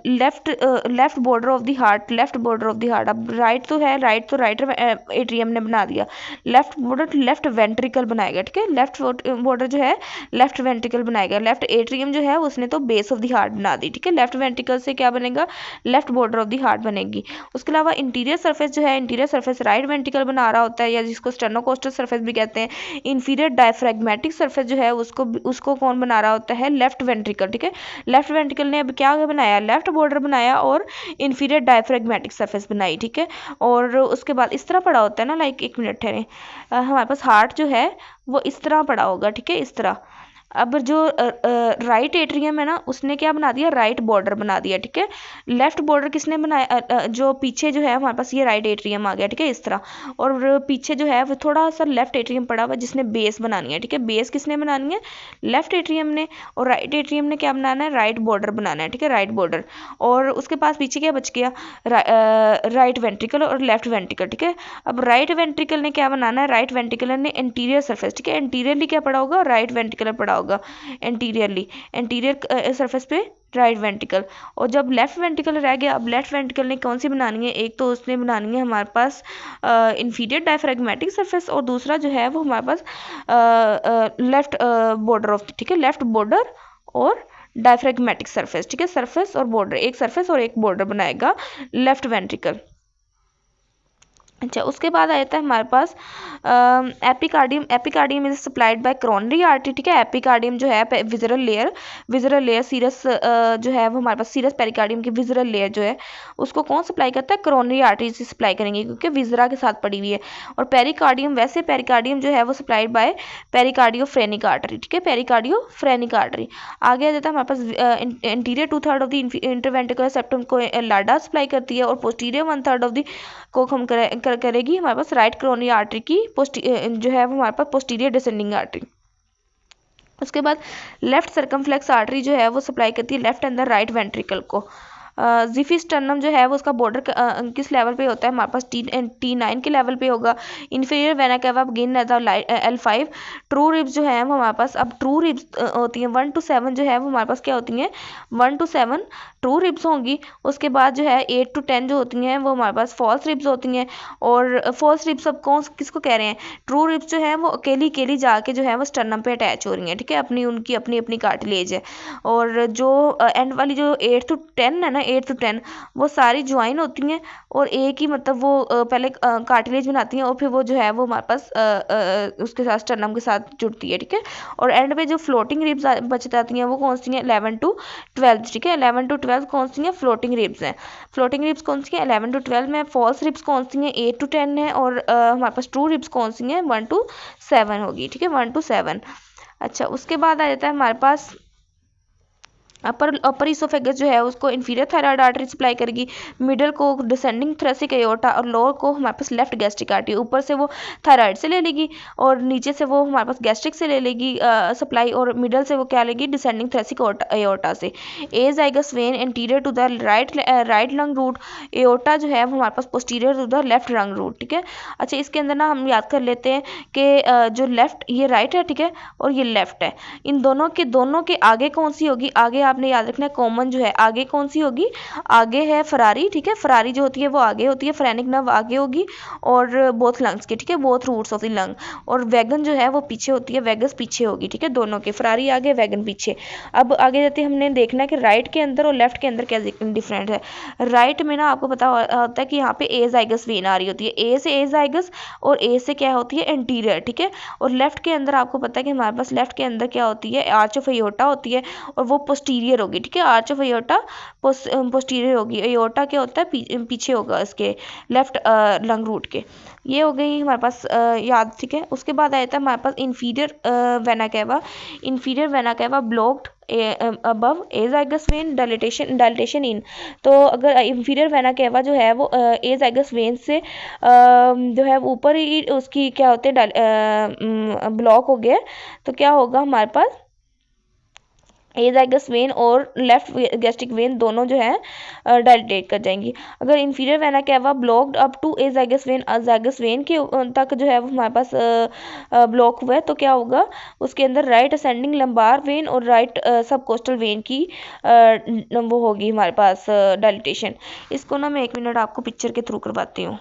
left border of the heart, left border of the heart, अब राइट तो है, राइट तो राइट एट्रियम ने बना दिया, लेफ्ट बॉर्डर लेफ्ट वेंट्रिकल बनाएगा, ठीक है, लेफ्ट बॉर्डर जो है लेफ्ट वेंट्रिकल बनाएगा, लेफ्ट एट्रियम जो है उसने तो बेस ऑफ द हार्ट बना दी, ठीक है, लेफ्ट वेंट्रिकल से क्या बनेगा, left border of the heart बनेगी। उसके अलावा इंटीरियर सरफेस जो है, इंटीरियर सरफेस राइट वेंट्रिकल बना रहा होता है, या जिसको स्टेनोकोस्टल सरफेस भी कहते हैं। इंफीरियर डायफ्रैग्मेटिक सरफेस जो है उसको कौन बना रहा होता है, लेफ्ट वेंट्रिकल, ठीक है, लेफ्ट वेंट्रिकल ने अब क्या बनाया, लेफ्ट बॉर्डर बनाया और इंफीरियर डायफ्रैग्मेटिक सरफेस बनाई, ठीक है। और उसके बाद इस तरह पड़ा होता है ना, लाइक एक मिनट ठहरे, हमारे पास हार्ट जो है वो इस तरह पड़ा होगा, ठीक है, इस तरह। अब जो राइट एट्रियम है ना उसने क्या बना दिया, राइट बॉर्डर बना दिया, ठीक है। लेफ्ट बॉर्डर किसने बनाया, जो पीछे जो है हमारे पास ये राइट एट्रियम आ गया, ठीक है, इस तरह। और पीछे जो है वो थोड़ा सा लेफ्ट एट्रियम पड़ा हुआ जिसने बेस बनानी है, ठीक है, बेस किसने बनानी है, लेफ्ट एट्रियम ने, और राइट एट्रियम ने क्या बनाना है, राइट बॉर्डर बनाना है, ठीक है, राइट बॉर्डर। और उसके पास पीछे क्या बच गया, राइट वेंट्रिकल और लेफ्ट वेंट्रिकल, ठीक है। अब राइट वेंट्रिकल ने क्या बनाना है, राइट वेंट्रिकल ने इंटीरियर सरफेस, ठीक है, इंटीरियरली क्या पड़ा होगा, राइट वेंट्रिकल पड़ा होगा, इंटीरियरली, इंटीरियर सरफेस पे राइट वेंट्रिकल। और जब लेफ्ट वेंट्रिकल रह गया, अब लेफ्ट वेंट्रिकल ने कौन सी बनानी है, एक तो उसने बनानी है हमारे पास इंफीरियर डायफ्रैग्मेटिक सरफेस, और दूसरा जो है वो हमारे पास लेफ्ट बॉर्डर ऑफ, ठीक है, लेफ्ट बॉर्डर और डायफ्रैग्मेटिक सरफेस, ठीक है, सरफेस और बॉर्डर, एक सरफेस और एक बॉर्डर बनाएगा लेफ्ट वेंट्रिकल। अच्छा, उसके बाद आ जाता है हमारे पास epicardium. Epicardium is supplied by coronary artery, ठीक है। एपिकार्डियम जो है विजरल लेयर सीरस जो है वो हमारे पास सीरस पेरिकार्डियम की विजरल लेयर जो है उसको कौन सप्लाई करता है, कोरोनरी आर्टरी से सप्लाई करेंगे क्योंकि विजरा के साथ पड़ी हुई है। और पेरिकार्डियम, वैसे पेरिकार्डियम जो है वो सप्लाइड बाय पेरिकार्डियोफ्रेनिक आर्टरी, ठीक है, पेरिकार्डियोफ्रेनिक आर्टरी। आगे आ जाता है हमारे पास anterior 2/3 of the interventricular septum को लाडा सप्लाई करती है, और पोस्टीरियर 1/3 ऑफ द को हम करेगी हमारे पास राइट कोरोनरी आर्टरी की जो है वो हमारे पास पोस्टीरियर डिसेंडिंग आर्टरी। उसके बाद लेफ्ट सर्कमफ्लेक्स आर्टरी जो है वो सप्लाई करती है left and the right ventricle को। जिफिस्टर्नम जो है वो उसका बॉर्डर किस लेवल पे होता है, हमारे पास T9 के लेवल पे होगा। Inferior vena cava begin at the L5। True ribs जो है वो हमारे पास, अब ट्रू रिब्स होती हैं 1 to 7 जो है वो हमारे पास क्या होती हैं, 1 to 7 ट्रू रिब्स होंगी। उसके बाद जो है 8 to 10 जो होती हैं वो हमारे पास फॉल्स रिब्स होती हैं। और फॉल्स रिब्स अब किसको कह रहे हैं, ट्रू रिब्स जो है वो अकेली जाके जो है वो स्टर्नम पे अटैच हो रही हैं, ठीक है, उनकी अपनी कार्टिलेज है। और जो एंड वाली जो 8 to 10 है ना, 8 to 10 वो सारी ज्वाइन होती हैं और एक ही मतलब वो पहले कार्टिलेज बनाती हैं और फिर वो जो है वो हमारे पास उसके साथ स्टर्नम के साथ जुड़ती है, ठीक है। और एंड पे जो फ्लोटिंग रिब्स बच जाती हैं वो कौन सी हैं, 11 to 12, ठीक है, 11 to 12 कौन सी हैं, फ्लोटिंग रिब्स हैं। फ्लोटिंग रिब्स कौन सी हैं, 11 to 12 में। फॉल्स रिब्स कौन सी हैं, 8 to 10 है। और हमारे पास ट्रू रिब्स कौन सी हैं, 1 to 7 होगी, ठीक है, 1 to 7। अच्छा, उसके बाद आ जाता है हमारे पास अपर इसोफेगस जो है उसको इंफीरियर थायराइड आर्टरी सप्लाई करेगी, मिडल को डिसेंडिंग थ्रेसिक एयोर्टा, और लोअर को हमारे पास लेफ्ट गैस्ट्रिक आर्टरी। ऊपर से वो थायराइड से ले लेगी और नीचे से वो हमारे पास गैस्ट्रिक से ले लेगी सप्लाई, और मिडल से वो क्या लेगी, डिसेंडिंग थ्रेसिक एयोर्टा से। Azygos vein anterior to the right lung root, aorta जो है वो हमारे पास posterior to the left lung root, ठीक है। अच्छा, इसके अंदर ना हम याद कर लेते हैं कि जो लेफ्ट ये राइट है, ठीक है, और ये लेफ्ट है, इन दोनों के आगे कौन सी होगी, आगे आपने याद रखना है कॉमन जो है आगे कौन सी होगी, आगे है फरारी, ठीक है, फरारी जो होती है वो आगे होती है, फ्रेनिक नर्व आगे होगी और बोथ लंग्स के, ठीक है, both roots of the lung. और वैगन जो है वो पीछे होती है, वैगस पीछे होगी, ठीक है, दोनों के, फरारी आगे वैगन पीछे। अब आगे जाते हमने देखना है कि राइट के अंदर और लेफ्ट के अंदर क्या डिफरेंट है। राइट में ना आपको पता होता है कि यहाँ पे ए जाइगस वेन आ रही होती है, ए से ए जाइगस और ए से क्या होती है, इंटीरियर, ठीक है। और लेफ्ट के अंदर आपको पता है कि हमारे पास लेफ्ट के अंदर क्या होती है, आर्च ऑफ एयोर्टा होती है और वो पोस्टीरियर होगी, ठीक है, आर्च ऑफ एयोर्टा पोस्टीरियर होगी। एयोर्टा क्या होता है, पीछे होगा इसके लेफ्ट लंग रूट के। ये हो गई हमारे पास याद, ठीक है। उसके बाद आया था हमारे पास inferior vena cava blocked above azygos vein, dilatation in. तो अगर इंफीरियर वेना कैवा जो है वो ए जाइगस वेन से जो है ऊपर ही उसकी क्या होते हैं ब्लॉक हो गया, तो क्या होगा हमारे पास एजाइगस वेन और लेफ्ट गैस्ट्रिक वेन दोनों जो है डायलेट कर जाएंगी। अगर inferior vena cava blocked up to azygos vein के तक जो है वो हमारे पास ब्लॉक हुआ है तो क्या होगा, उसके अंदर राइट असेंडिंग लंबार वेन और राइट सब कोस्टल वेन की वो होगी हमारे पास डायलिटेशन। इसको ना मैं 1 मिनट आपको पिक्चर के थ्रू करवाती हूँ।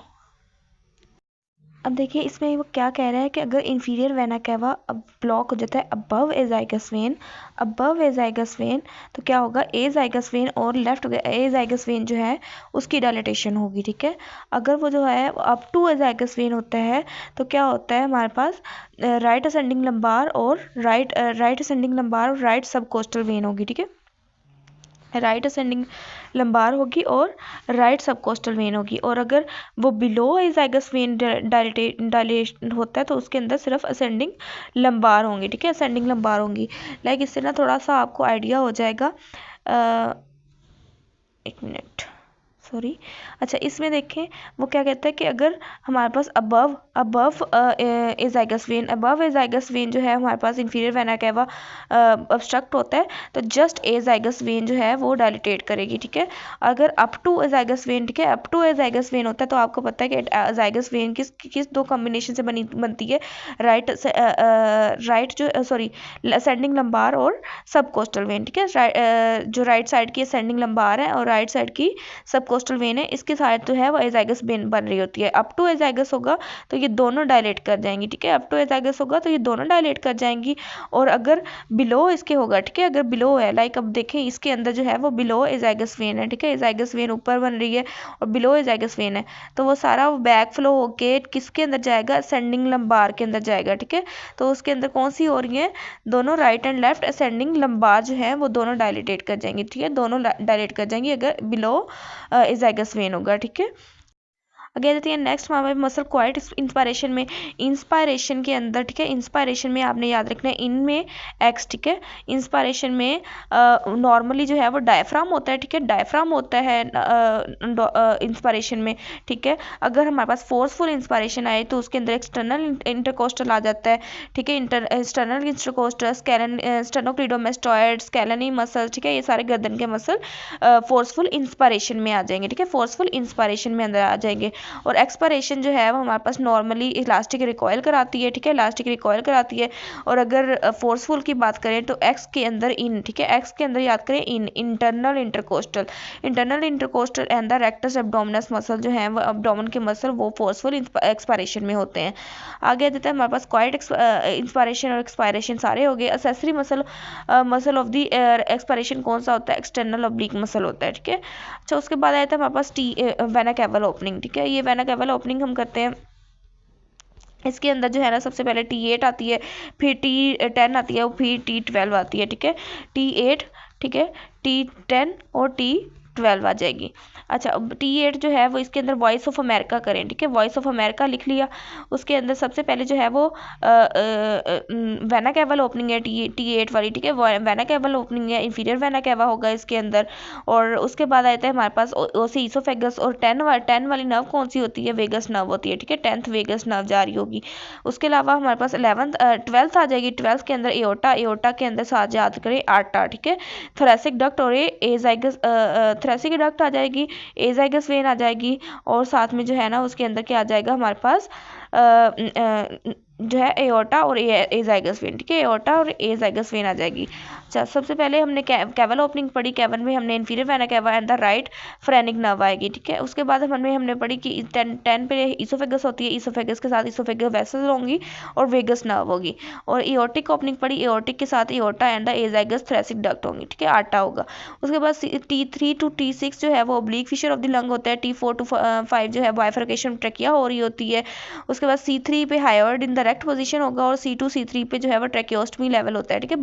अब देखिए इसमें वो क्या कह रहा है कि अगर इंफीरियर वेना कैवा ब्लॉक हो जाता है अबव एजाइगस वेन तो क्या होगा, एजाइगस वेन और लेफ्ट एजाइगस वेन जो है उसकी डायलिटेशन होगी। ठीक है, अगर वो जो है अप टू एजाइगस वेन होता है तो क्या होता है हमारे पास राइट असेंडिंग लंबार और राइट सब कोस्टल वेन होगी। ठीक है, राइट असेंडिंग लंबार होगी और राइट सब कोस्टल वेन होगी। और अगर वो बिलो एजाइगस वेन डायलेट होता है तो उसके अंदर सिर्फ असेंडिंग लंबार होंगी। ठीक है, असेंडिंग लंबार होंगी। लाइक इससे ना थोड़ा सा आपको आइडिया हो जाएगा। 1 मिनट सॉरी। अच्छा, इसमें देखें वो क्या कहता है कि अगर हमारे पास अबव एजाइगस वेन जो है हमारे पास इंफीरियर वेना कैवा ऑब्स्ट्रक्ट होता है तो जस्ट एजाइगस वेन जो है वो डायलिटेट करेगी। ठीक है, अगर अप टू एजाइगस वेन, ठीक है, अप टू एजाइगस वेन होता है तो आपको पता है कि एजाइगस वेन किस दो कॉम्बिनेशन से बनती है, राइट जो सॉरी असेंडिंग लंबार और सब कोस्टल वेन। ठीक है, जो राइट साइड की असेंडिंग लंबार है और राइट साइड की सब कोस्टल वेन है, इसके साथ जो है वो एजाइगस वेन बन रही होती है। अप टू एजाइगस होगा तो ये दोनों डायलेट कर जाएंगी। ठीक है, अप टू एजाइगस होगा तो ये दोनों डायलेट कर जाएंगी। और अगर बिलो इसके होगा, ठीक है, अगर बिलो है, लाइक अब देखें इसके अंदर जो है वो बिलो एजाइगस वेन है। ठीक है, एजाइगस वेन ऊपर बन रही है और बिलो एजाइगस वेन है तो वो सारा बैक फ्लो होके किसके अंदर जाएगा, असेंडिंग लंबार के अंदर जाएगा। ठीक है, तो उसके अंदर कौन सी हो रही है, दोनों right and left ascending lumbar जो है वो दोनों डायलिटेट कर जाएंगी। ठीक है, दोनों डायलेट कर जाएंगी अगर बिलो एजाइगस वेन होगा। ठीक है, आगे जाते हैं नेक्स्ट हमारे मसल क्वाइट इंस्पायरेशन के अंदर। ठीक है, इंस्पायरेशन में आपने याद रखना है इन में एक्स। ठीक है, इंस्पायरेशन में नॉर्मली जो है वो डायफ्राम होता है। ठीक है, डायफ्राम होता है इंस्पायरेशन में। ठीक है, अगर हमारे पास फोर्सफुल इंस्पायरेशन आए तो उसके अंदर एक्सटर्नल इंटरकोस्टल आ जाता है। ठीक है, एक्सटर्नल इंटरकोस्टल स्टेनोक्लीडोमेस्टॉइड स्केलेनी मसल, ठीक है, ये सारे गर्दन के मसल फोर्सफुल इंस्पायरेशन में आ जाएंगे। ठीक है, फोर्सफुल इंस्पायरेशन में अंदर आ जाएंगे। और एक्सपायरेशन जो है वो हमारे पास नॉर्मली इलास्टिक रिकॉयल कराती है। ठीक है, इलास्टिक रिकॉयल कराती है। और अगर फोर्सफुल की बात करें तो एक्स के अंदर इन, ठीक है, एक्स के अंदर याद करें internal intercostal and the rectus abdominis muscle जो है वो एब्डोमेन के मसल वो फोर्सफुल एक्सपायरेशन में होते हैं। आगे देते हैं हमारे पास क्वाइट इंस्पायरेशन और एक्सपायरेशन सारे हो गए। Accessory muscle of the expiration कौन सा होता है, एक्सटर्नल ऑब्लिक मसल होता है। ठीक है, अच्छा उसके बाद आया था हमारे पास वेना कैवल ओपनिंग। ठीक है, ये वेना कैवल ओपनिंग हम करते हैं। इसके अंदर जो है ना सबसे पहले T8 आती है, फिर T10 आती है, फिर T12 आती है। ठीक है, T8, ठीक है, T10 और T12 आ जाएगी। अच्छा, T8 जो है वो इसके अंदर वॉइस ऑफ अमेरिका करें। ठीक है, वॉइस ऑफ अमेरिका लिख लिया। उसके अंदर सबसे पहले जो है वो वेना कैवल ओपनिंग है T8 वाली। ठीक है, वेना कैवल ओपनिंग है, इंफीरियर वेना कैवा होगा इसके अंदर। और उसके बाद आता है हमारे पास ओसी ईसोफेगस। और 10 वाली नर्व कौन सी होती है, वेगस नर्व होती है। ठीक है, 10th वेगस नर्व जारी होगी। उसके अलावा हमारे पास 12th आ जाएगी। 12th के अंदर एओर्टा के अंदर साथ याद करें आर्टा। ठीक है, थोरेसिक डक्ट और एजाइगस थोरेसिक डक्ट आ जाएगी, एजाइगस वेन आ जाएगी। और साथ में जो है ना उसके अंदर क्या आ जाएगा हमारे पास जो है एओर्टा और एजाइगस वेन। ठीक है, एओर्टा और एजाइगस वेन आ जाएगी। अच्छा, सबसे पहले हमने कैवल ओपनिंग पढ़ी। कैवल में हमने inferior vena cava and the right phrenic nerve आएगी। ठीक है, उसके बाद हमने पढ़ी कि 10 पे ईसोफेगस होती है, ईसोफेगस के साथ ईसोफेगस वेसल्स होंगी और वेगस नर्व होगी। और एओर्टिक ओपनिंग पढ़ी, एओर्टिक के साथ aorta and the azygos thoracic duct होंगी। ठीक है, आर्टा होगा। उसके बाद T3 to T6 जो है वो oblique fissure of the lung होता है। T4 to 5 जो है बाइफरकेशन ट्रेकिया हो रही होती है। उसके बाद C3 पे higher in the erect position होगा और C2 C3 पे जो है वो ट्रेकियोस्टमी लेवल होता है। ठीक है,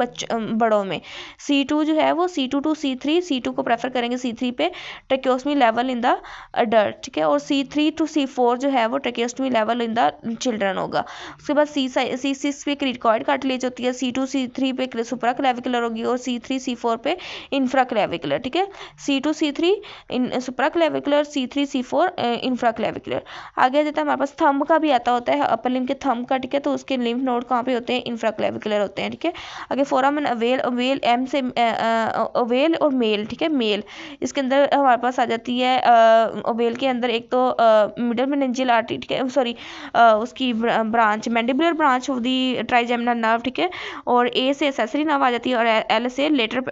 बड़ों में C2 जो है वो C2 to C3, C2 को प्रेफर करेंगे C3 पे, tracheostomy level in the adult. ठीक है, और C3 to C4 जो है वो tracheostomy level in the children होगा। उसके बाद C6 पे क्रिकोइड कार्टिलेज होती है, C2 C3 पे सुप्रा क्लेविकुलर होगी और C3 C4 पे इंफ्रा क्लेविकुलर। ठीक है, C2 C3 सुप्रा clavicular, C3 C4 infra clavicular. आगे जाता है हमारे पास थंब का भी आता होता है, अपर लिम्ब के थंब का। ठीक है, है, तो उसके लिम्फ नोड कहाँ पे होते हैं, इंफ्राक्लेविकुलर होते हैं, ठीक है। आगे फोरामेन अवेल, अवेल एम से अवेल और मेल, ठीक है, मेल इसके अंदर हमारे पास आ जाती है। अवेल के अंदर एक तो मिडल मेनिंजियल आर्टरी, ठीक है, सॉरी उसकी branch mandibular branch of the trigeminal nerve, ठीक है, और ए से एक्सेसरी नर्व आ जाती है, और एल से लेटर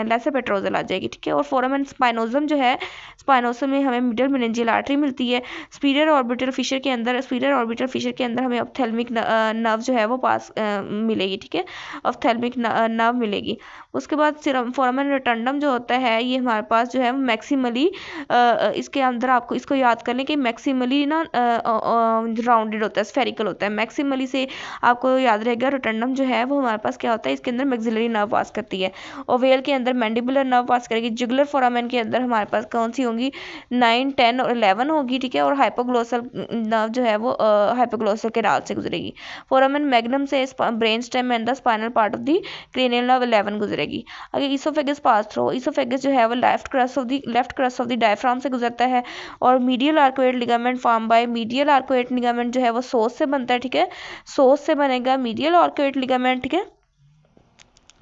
लेसर पेट्रोजल आ जाएगी, ठीक है। और फोरामेन स्पाइनोजम जो है, स्पाइनोजम में हमें मिडल मेनिंजियल आर्टरी मिलती है। स्पीरियर ऑर्बिटल फिशर के अंदर, स्पीरियर ऑर्बिटल फिशर के अंदर हमें ऑप्थेल्मिक नर्व जो है वो पास मिलेगी, ठीक है, ऑप्थेल्मिक नर्व मिलेगी। उसके बाद फोरामेन रोटंडम जो होता है ये हमारे पास जो है मैक्सिमली, इसके अंदर आपको इसको याद कर लें कि मैक्सिमली ना राउंडेड होता है, स्फेरिकल होता है। मैक्सिमली से आपको याद रहेगा रोटंडम जो है वो हमारे पास क्या होता है, इसके अंदर मैक्सिलरी नर्व पास करती है। ओवेल के अंदर मैंडिबुलर नर्व पास करेगी। जुगुलर फोरामेन के अंदर हमारे पास कौन सी होंगी, 9, 10 और 11 होगी, ठीक है। और हाइपोग्लोसल नर्व जो है वो हाइपोग्लोसल के नाल से गुजरेगी। फोरामेन मैग्नम से brain stem and the spinal part of the cranial nerve 11 गुजरेगी। आगे ईसोफेगस पास थ्रू, ईसोफेगस जो है वो left crust of the diaphragm से गुजरता है, और medial arcuate ligament form bye, medial arcuate ligament जो है वो सोस से बनता है, ठीक है, सोस से बनेगा मीडियल आर्कुएट लिगामेंट, ठीक है।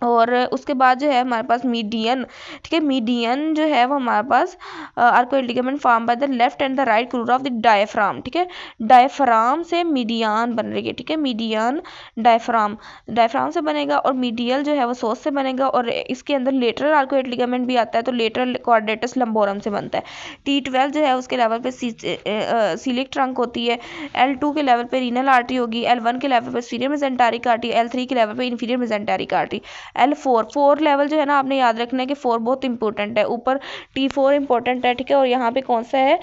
और उसके बाद जो है हमारे पास मीडियन, ठीक है, मीडियन जो है वो हमारे पास arcuate ligament form by the left and the right crura of the diaphragm, ठीक है, डायफ्राम से मीडियन बन रही है, ठीक है, मीडियन डायफ्राम से बनेगा, और मीडियल जो है वो सोस से बनेगा, और इसके अंदर लेटरल आर्कुएट लिगामेंट भी आता है, तो लेटरल क्वाड्रेटस लंबोरम से बनता है। T12 जो है उसके लेवल पे सीलिक ट्रंक होती है। L2 के लेवल पे रीनल आर्टरी होगी। L1 के लेवल पे सुपीरियर मेसेंटेरिक आर्टरी, L3 के लेवल पे inferior mesenteric artery. L4 level जो है ना, आपने याद रखना है कि 4 बहुत इंपॉर्टेंट है। ऊपर T4 इंपॉर्टेंट है, ठीक है, और यहाँ पे कौन सा है,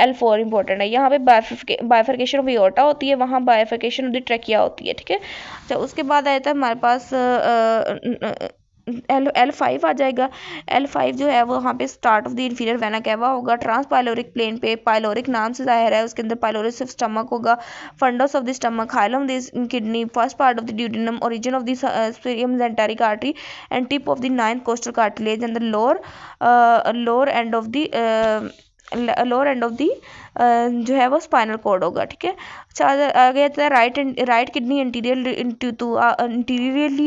L4 इंपॉर्टेंट है। यहाँ पे बाइफर्केशन ऑफ एओर्टा होती है, वहाँ बाइफर्केशन ऑफ द ट्रेकिया होती है, ठीक है। अच्छा, उसके बाद आया था हमारे पास L5 आ जाएगा। L5 जो है वो वहाँ पे start of the inferior vena cava होगा, ट्रांस पाइलोरिक प्लेन पे, पाइलोरिक नाम से जाहिर है, उसके अंदर पाइलोरिस ऑफ स्टमक होगा, fundus of the stomach, hilum the kidney, first part of the duodenum, origin of the superior mesenteric artery and tip of the 9th costal cartilage and the lower end of the जो है वो spinal cord होगा, ठीक है। अच्छा, आगे आता है right kidney interiorly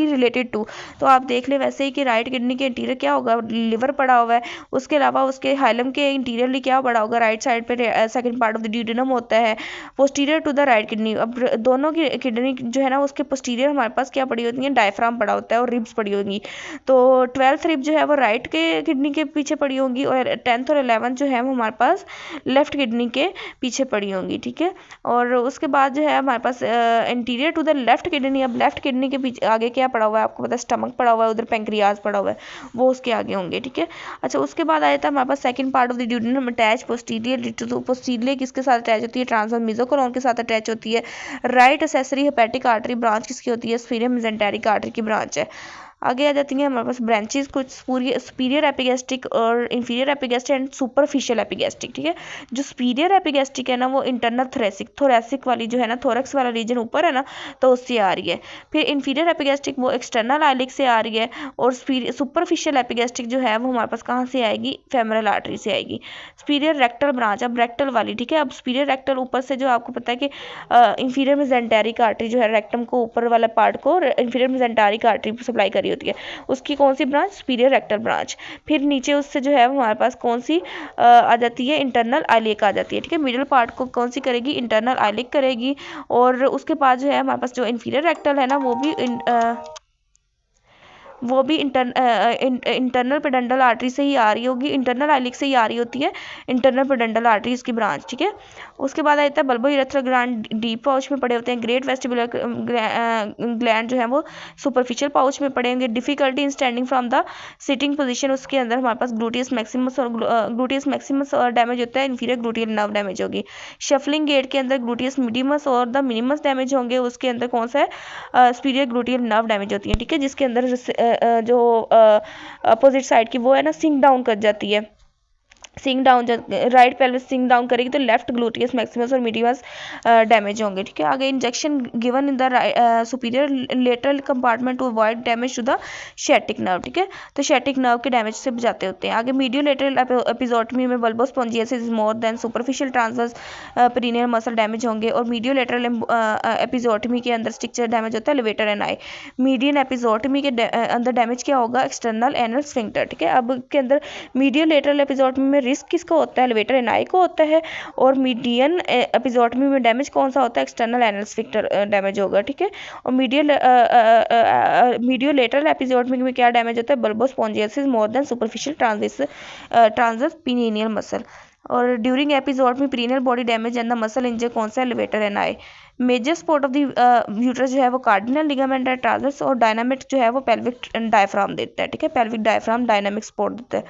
related to, तो आप देख ले वैसे ही कि राइट किडनी के इंटीरियर क्या होगा, लिवर पड़ा हुआ है। उसके अलावा उसके हाइलम के इंटीरियरली क्या पड़ा होगा, राइट साइड पे second part of the duodenum होता है, posterior to the right kidney. अब दोनों की किडनी जो है ना उसके पोस्टीरियर हमारे पास क्या पड़ी होती है, डायफ्राम पड़ा होता है, और रिब्स पड़ी होंगी। तो 12th रिब जो है वो राइट के किडनी के पीछे पड़ी होंगी, और 10th और 11th जो है वो हमारे पास लेफ्ट किडनी के पीछे पड़ी होंगी, ठीक है। और उसके बाद जो है हमारे पास anterior to the left kidney, अब लेफ्ट किडनी के पीछे आगे क्या पड़ा हुआ है, आपको पता है स्टमक पड़ा हुआ है, उधर पेंक्रियाज पड़ा हुआ है, वो उसके आगे होंगे, ठीक है। अच्छा, उसके बाद आया था हमारे पास second part of the duodenum attach posterior to posterior किसके साथ अटैच होती है, ट्रांसवर्स मेसोकोलोन के साथ अटैच होती है। Right accessory hepatic artery branch किसकी होती है, स्फीरियम मेसेंटेरिक आर्टरी की ब्रांच है। आगे आ जाती हैं हमारे पास ब्रांचेस कुछ, सुपीरियर एपिगैस्ट्रिक और inferior epigastric and superficial epigastric, ठीक है। जो सुपीरियर एपिगैस्ट्रिक है ना वो इंटरनल थोरेसिक वाली जो है ना, थोरक्स वाला रीजन ऊपर है ना, तो उससे आ रही है। फिर इंफीरियर एपिगैस्ट्रिक वो एक्सटर्नल आइलिक से आ रही है, और सुपरफिशियल एपिगैस्ट्रिक जो है वो हमारे पास कहाँ से आएगी, फेमरल आर्टरी से आएगी। सुपीरियर रेक्टल ब्रांच, अब रेक्टल वाली, ठीक है। अब सुपीरियर रेक्टल ऊपर से जो आपको पता है कि इंफीरियर मेसेंटेरिक आर्टरी जो है रेक्टम को ऊपर वाला पार्ट को इंफीरियर मेसेंटेरिक आर्टरी सप्लाई करी होती है, उसकी कौन सी ब्रांच, सुपीरियर रेक्टल ब्रांच। फिर नीचे उससे जो है हमारे पास कौन सी आ जाती है, इंटरनल आइलिक आ जाती है, ठीक है। मिडिल पार्ट को कौन सी करेगी, इंटरनल आइलिक करेगी। और उसके बाद जो है हमारे पास जो इंफीरियर रेक्टल है ना वो भी इंटरनल पेडेंटल आर्टरी से ही आ रही होगी, इंटरनल आइलिक से ही आ रही होती है, इंटरनल पेडेंटल आर्टरी इसकी ब्रांच, ठीक है। उसके बाद आता है bulbo urethral gland, deep pouch में पड़े होते हैं। ग्रेट वेस्टिबुलर ग्लैंड जो है वो सुपरफिशियल पाउच में पड़े होंगे। Difficulty in standing from the sitting position, उसके अंदर हमारे पास ग्लूटियस मैक्सिमस और डैमेज होता है, इंफीरियर ग्लूटियल नर्व डैमेज होगी। शफलिंग गेट के अंदर ग्लूटियस मीडियमस और द मिनिमस डैमेज होंगे, उसके अंदर कौन सा है, सुपीरियर ग्लूटियल नर्व डैमेज होती है, ठीक है, जिसके अंदर जो अपोजिट साइड की वो है ना सिंक डाउन कर जाती है। Sink down, right pelvis sink down करेगी तो लेफ्ट ग्लूटियस मैक्सिमस और मीडियस डैमेज होंगे, ठीक है। आगे injection given in the superior lateral compartment to avoid damage to the sciatic nerve, ठीक है। तो शेटिक नर्व के डैमेज से बचाते होते हैं। आगे मीडियो लेटरल एपिजोटमी में bulbospongiosus is more than superficial transverse perineal muscle damage होंगे। और मीडियो लेटरल एपिजोटमी के अंदर स्ट्रक्चर डैमेज होता है एलिवेटर एंड आई। मीडियन एपिजोटमी के अंदर डैमेज क्या होगा, एक्सटर्नल एनल स्फिंक्टर, ठीक है। अब के अंदर मीडियो लेटरल एपिजोटमी में रिस्क किसका होता है, एलिवेटर एंड आई को होता है। और मीडियन एपिजोटमी में डैमेज कौन सा होता है, एक्सटर्नल एनल स्फिंक्टर डैमेज होगा, ठीक है। और मीडियो लेटरल एपिजोटमी में क्या डैमेज होता है, bulbospongiosus more than superficial transverse perineal muscle. और ड्यूरिंग एपिसोड में perineal body damage and the muscle injure कौन सा, levator ani. Major support of the uterus जो है वो कार्डिनल लिगामेंट है ट्रांसवर्स। और डायनामिक जो है वो पेल्विक डायफ्राम देता है, ठीक है। पेल्विक डायफ्राम डायनामिक सपोर्ट देता है।